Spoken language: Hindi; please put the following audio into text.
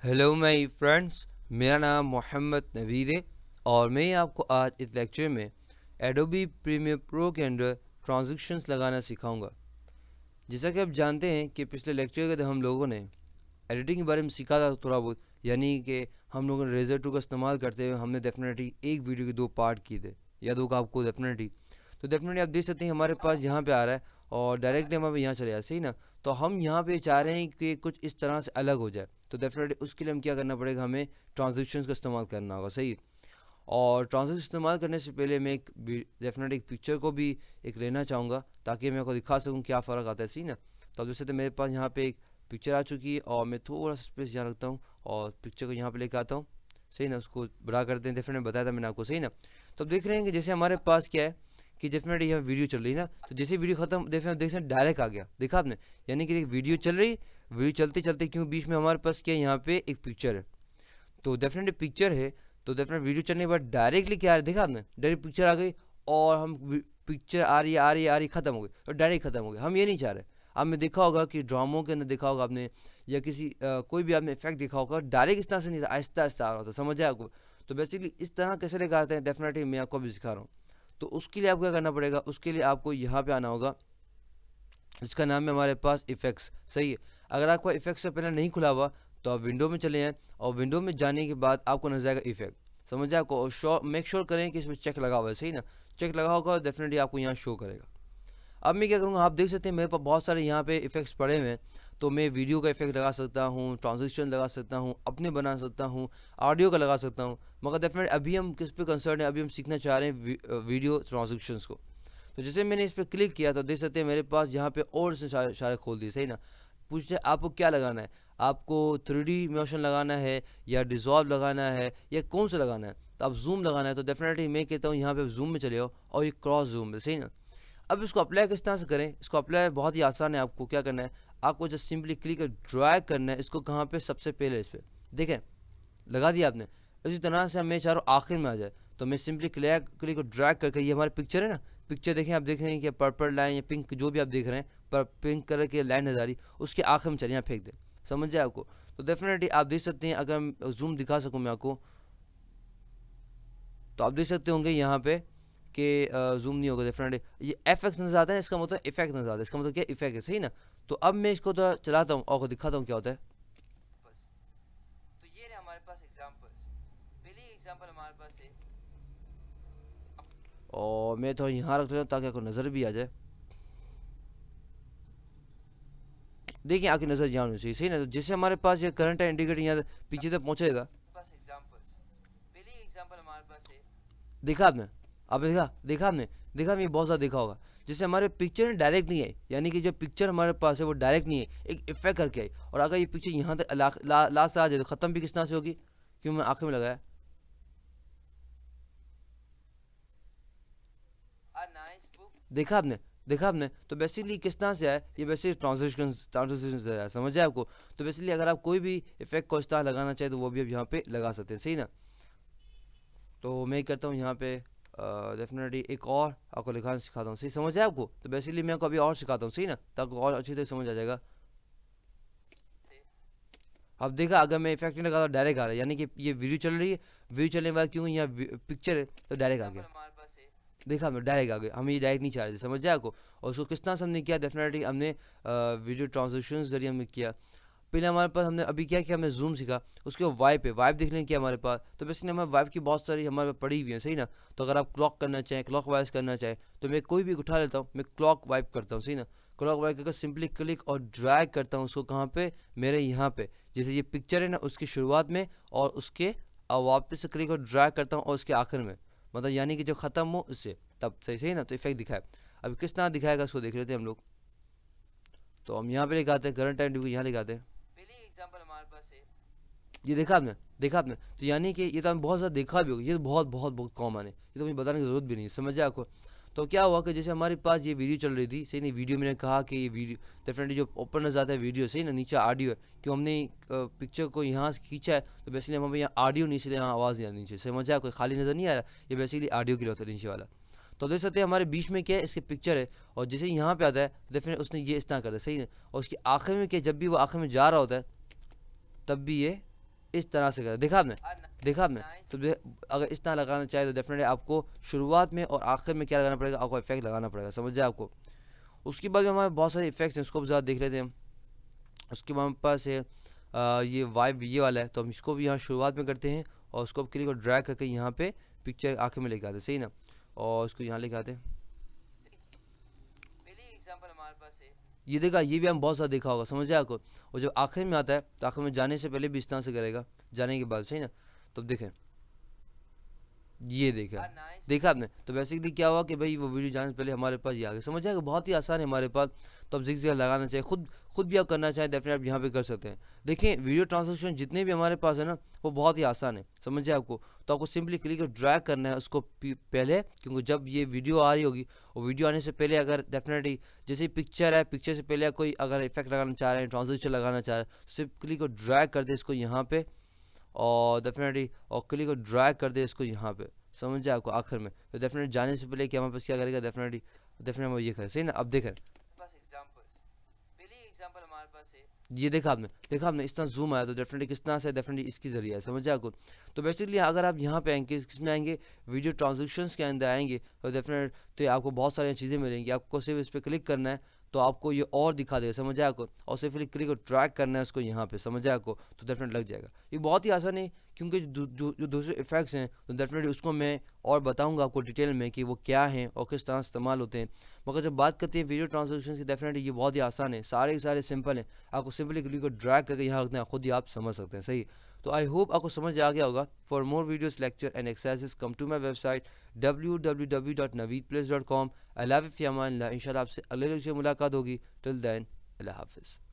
हेलो माय फ्रेंड्स, मेरा नाम मोहम्मद नवीद है और मैं आपको आज इस लेक्चर में एडोबी प्रीमियर प्रो के अंदर ट्रांजिशंस लगाना सिखाऊंगा। जैसा कि आप जानते हैं कि पिछले लेक्चर के अंदर हम लोगों ने एडिटिंग के बारे में सीखा था थोड़ा बहुत, यानी कि हम लोगों ने रेजर टू का इस्तेमाल करते हुए हमने डेफिनेटली एक वीडियो के 2 पार्ट किए थे, याद होगा आपको डेफिनेटली। तो डेफिनेटली आप देख सकते हैं हमारे पास यहाँ पे आ रहा है और डायरेक्टली हम यहाँ चले जाए, सही ना। तो हम यहाँ पे चाह रहे हैं कि कुछ इस तरह से अलग हो जाए, तो डेफिनेटली उसके लिए हम क्या करना पड़ेगा, हमें ट्रांजिशंस का इस्तेमाल करना होगा, सही। और ट्रांजिशन इस्तेमाल करने से पहले मैं एक डेफिनेटली एक पिक्चर को भी एक लेना चाहूँगा ताकि मैं आपको दिखा सकूँ क्या फ़र्क आता है, सही ना। तो अब जैसे तो मेरे पास यहाँ पे एक पिक्चर आ चुकी है और मैं थोड़ा सा स्पेस यहाँ रखता हूँ और पिक्चर को यहाँ पे लेके आता हूँ, सही ना। उसको बड़ा करते हैं, डेफिनेटली बताया था मैंने आपको, सही ना। तो अब देख रहे हैं कि जैसे हमारे पास क्या है कि डेफिनेटली यहाँ वीडियो चल रही है ना, तो जैसे वीडियो खत्म देख रहे हैं डायरेक्ट आ गया, देखा आपने। यानी कि वीडियो चल रही, वीडियो चलते चलते क्यों बीच में हमारे पास क्या है, यहाँ पे एक पिक्चर है। तो डेफिनेटली पिक्चर है, तो डेफिनेट वीडियो चलने के बाद डायरेक्टली क्या आ रहा है, देखा आपने, डायरेक्ट पिक्चर आ गई और हम पिक्चर आ रही है आ रही है आ रही, खत्म हो गई और डायरेक्ट खत्म हो गई। हम ये नहीं चाह रहे। आपने देखा होगा कि ड्रामों के अंदर देखा होगा आपने, या किसी कोई भी आपने इफेक्ट देखा होगा, डायरेक्ट इस तरह से नहीं था, आहिस्ता आहिस्ता आ रहा होता, समझ आया आपको। तो बेसिकली इस तरह कैसे लेकर आते हैं, डेफिनेटली मैं आपको अभी सिखा रहा हूँ। तो उसके लिए आपको क्या करना पड़ेगा, उसके लिए आपको यहाँ पे आना होगा, इसका नाम है हमारे पास इफेक्ट्स, सही है। अगर आपको इफेक्ट से पहले नहीं खुला हुआ तो आप विंडो में चले जाएं और विंडो में जाने के बाद आपको नजर आएगा इफेक्ट, समझ जाए आपको। और मेक श्योर करें कि इसमें चेक लगा हुआ है, सही ना। चेक लगा होगा डेफिनेटली आपको यहाँ शो करेगा। अब मैं क्या करूँगा, आप देख सकते हैं मेरे पास बहुत सारे यहाँ पे इफेक्ट्स पड़े हुए हैं। तो मैं वीडियो का इफेक्ट लगा सकता हूँ, ट्रांजिशन लगा सकता हूँ, अपने बना सकता हूँ, ऑडियो का लगा सकता हूँ। मगर डेफिनेटली अभी हम किस पे कंसर्न है, अभी हम सीखना चाह रहे हैं वीडियो ट्रांजिशंस को। तो जैसे मैंने इस पर क्लिक किया तो देख सकते हैं मेरे पास यहाँ पे और से सारे खोल दिए, सही ना। पूछते हैं आपको क्या लगाना है, आपको 3D मोशन लगाना है या डिज़ोल्व लगाना है या कौन सा लगाना है। तो आप जूम लगाना है तो डेफिनेटली मैं कहता हूँ यहाँ पे जूम में चले जाओ और ये क्रॉस जूम है, सही ना। अब इसको अप्लाई किस तरह से करें, इसको अप्लाई बहुत ही आसान है। आपको क्या करना है, आपको जस्ट सिंपली क्लिक ड्रैग करना है इसको, कहाँ पे, सबसे पहले इस पर, देखें लगा दिया आपने। इसी तरह से मैं चाह रहा हूँ आखिर में आ जाए, तो मैं सिंपली क्लिक को ड्रैग करके, ये हमारी पिक्चर है ना, पिक्चर देखें, आप देख रहे हैं कि पर्पल लाइन या पिंक जो भी आप देख रहे हैं, पर पिंक कलर की लाइन नजर आ रही, उसके आखिर में चले यहाँ फेंक दें, समझ जाए आपको। तो डेफिनेटली आप देख सकते हैं, अगर जूम दिखा सकूँ मैं आपको, तो आप देख सकते होंगे यहाँ पे कि जूम नहीं होगा डेफिनेटली, ये एफ एक्स नजर आता है, इसका मतलब इफेक्ट नजर आता है, इसका मतलब क्या, इफेक्ट है, सही ना। तो अब मैं इसको तो चलाता हूँ और दिखाता हूँ क्या होता है बस। तो ये रहे हमारे पास एग्जांपल्स, पहली एग्जांपल हमारे पास है, और मैं थोड़ा यहाँ रख लेता हूँ ताकि आपको नज़र भी आ जाए। देखिए आपकी नज़र यहाँ होनी चाहिए, सही ना। तो जैसे हमारे पास ये करंट है इंडिकेटर यहाँ पीछे तक पहुँचेगा, पास एग्जांपल्स, पहली एग्जांपल हमारे पास है, देखा आपने, आपने देखा, देखा आपने, देखा आपने, बहुत ज़्यादा देखा होगा। जैसे हमारे पिक्चर डायरेक्ट नहीं आई, यानी कि जो पिक्चर हमारे पास है वो डायरेक्ट नहीं है, एक इफेक्ट करके आई। और अगर ये पिक्चर यहाँ तक लास्ट आ जाए तो ख़त्म भी किस तरह से होगी, क्यों मैं आखिर में लगाया। देखा आपने, देखा आपने। तो बेसिकली किस तरह से है ये, बेसिकली ट्रांजिशन से है, समझ आए आपको। तो बेसिकली अगर आप कोई भी इफेक्ट को इस तरह लगाना चाहे तो वो भी आप यहाँ पे लगा सकते हैं, सही ना। तो मैं करता हूँ यहाँ पे डेफिनेटली एक और आपको लिखाना सिखाता हूँ, सही समझ आए आपको। तो बेसिकली मैं आपको अभी और सिखाता हूँ, सही ना, ताकि और अच्छी तरह समझ आ जाएगा। अब देखा, अगर मैं इफेक्ट नहीं लगा तो डायरेक्ट आ रहा है, यानी कि ये वीडियो चल रही है, वीडियो चलने के बाद क्यों यहाँ पिक्चर है तो डायरेक्ट आ गया, देखा हमने डायरेक्ट आ गए, हम ये डायरेक्ट नहीं चाह रहे थे, समझ जाए आपको। और उसको किस तरह से हमने किया, डेफिनेटली हमने वीडियो ट्रांजिशन जरिए हमने किया। पहले हमारे पास हमने अभी क्या किया, हमने जूम सीखा, उसके बाद वाइप है, वाइप देखने की हमारे पास। तो बेसिकली हमारे वाइप की बहुत सारी हमारे पास पड़ी हुई है, सही ना। तो अगर आप क्लॉक करना चाहें, क्लॉक वाइज करना चाहें, तो मैं कोई भी उठा लेता हूँ, मैं क्लॉक वाइप करता हूँ, सही ना। क्लॉक वाइप करके सिंपली क्लिक और ड्रैग करता हूँ उसको, कहाँ पे, मेरे यहाँ पे, जैसे ये पिक्चर है ना उसकी शुरुआत में, और उसके वापस से क्लिक और ड्रैग करता हूँ और उसके आखिर में, मतलब यानी कि जब ख़त्म हो उससे तब, सही सही ना। तो इफेक्ट दिखाए, अभी किस तरह दिखाएगा उसको देख लेते हैं हम लोग। तो हम यहाँ पे लिखाते हैं करंट टाइम ड्यू, यहाँ लिखाते हैं, पहली एग्जांपल हमारे पास है, ये देखा आपने, देखा आपने। तो यानी कि ये तो हमने बहुत ज़्यादा देखा भी होगा, ये तो बहुत बहुत बहुत कॉमन है, ये तो मुझे बताने की ज़रूरत भी नहीं है, समझ आए आपको। तो क्या हुआ कि जैसे हमारे पास ये वीडियो चल रही थी, सही नहीं, वीडियो मैंने कहा कि ये वीडियो डेफिनेटली जो ऊपर नजर आता है वीडियो, सही ना, नीचे ऑडियो है, क्यों हमने पिक्चर को यहाँ से खींचा है, तो बेसिकली हमें यहाँ ऑडियो नीचे, यहाँ आवाज़ नहीं आ रही नीचे, समझ आए, कोई खाली नज़र नहीं आ रहा, ये बेसिकली ऑडियो के लिए होता है नीचे वाला। तो देख सकते हैं हमारे बीच में क्या है, इसकी पिक्चर है, और जैसे यहाँ पे आता है डेफिनेट उसने ये इस तरह करता है, सही है। और उसके आखिर में क्या, जब भी वो आखिर में जा रहा होता है तब भी ये इस तरह से करें। देखा आपने तो अगर इस तरह लगाना चाहे तो डेफिनेटली आपको शुरुआत में और आखिर में क्या लगाना पड़ेगा, आपको इफेक्ट लगाना पड़ेगा, समझ जाए आपको। उसके बाद में हमारे बहुत सारे इफेक्ट्स हैं, उसको भी ज़्यादा देख लेते हैं। उसके बाद हमारे पास है ये वाइब ये वाला है, तो हम इसको भी यहाँ शुरुआत में करते हैं और उसको क्लिक और ड्रैग करके यहाँ पे पिक्चर आखिर में लेके आते हैं, सही ना, और उसको यहाँ लेके आते हैं। पहली एग्जांपल हमारे पास है, ये देखा, ये भी हम बहुत ज़्यादा देखा होगा, समझ जाए आपको। और जब आखिर में आता है तो आखिर में जाने से पहले भी इस तरह से करेगा, जाने के बाद, सही ना। तो देखें, ये देखा आपने, तो बेसिकली क्या हुआ कि भाई वो वीडियो जाने से पहले हमारे पास ये आ गया, समझ जाएगा, बहुत ही आसान है हमारे पास। तो अब जिग जिग लगाना चाहिए, खुद भी आप करना चाहें डेफिनेटली आप यहाँ पे कर सकते हैं। देखें वीडियो ट्रांसलेशन जितने भी हमारे पास है ना, वो बहुत ही आसान है, समझ जाए आपको। तो आपको सिंपली क्लिक और ड्रैग करना है उसको पहले, क्योंकि जब ये वीडियो आ रही होगी और वीडियो आने से पहले अगर डेफिनेटली जैसे पिक्चर है, पिक्चर से पहले कोई अगर इफेक्ट लगाना चाह रहे हैं, ट्रांसलेशन लगाना चाह रहे हैं, तो सिर्फ क्लिक और ड्रैग कर दे इसको यहाँ पे, और डेफिनेटली और क्लिक और ड्रैग कर दे इसको यहाँ पे, समझ जाए आपको आखिर में। तो डेफिनेटली जाने से पहले क्या हमारे पास क्या करेगा, डेफिनेटली वो ये करें, सही ना। अब देखें पहली एग्जांपल हमारे पास है, ये देखा आपने इस तरह जूम आया, तो डेफिनेटली किस तरह से डेफिनेटली इसकी जरिए है, समझ जाए आपको। तो बेसिकली अगर आप यहाँ पे आएंगे, किस में आएंगे, वीडियो ट्रांजेक्शन्स के अंदर आएंगे, तो डेफिनेट तो आपको बहुत सारी चीज़ें मिलेंगी, आपको सिर्फ इस पर क्लिक करना है तो आपको ये और दिखा देगा, समझ आए आपको, और सिर्फ क्लिक और ट्रैक करना है उसको यहाँ पे, समझ आए आपको, तो डेफिनेट लग जाएगा। ये बहुत ही आसान है, क्योंकि जो दूसरे इफेक्ट्स हैं तो डेफिनेटली उसको मैं और बताऊंगा आपको डिटेल में कि वो क्या हैं और किस तरह इस्तेमाल होते हैं। मगर जब बात करते हैं वीडियो ट्रांसलेशन की, डेफिनेटली ये बहुत ही आसान है, सारे सिंपल हैं, आपको सिंपली क्लिक और ड्रैग करके यहाँ रखना है, खुद ही आप समझ सकते हैं, सही। तो आई होप आपको समझ आ गया होगा। For more videos lecture and exercises come to my website www.naveedplace.com। अल्लाह हाफ़िज़, इंशाल्लाह आपसे अगले लेक्चर मुलाकात होगी। टिल देन अल्लाह हाफ़िज़।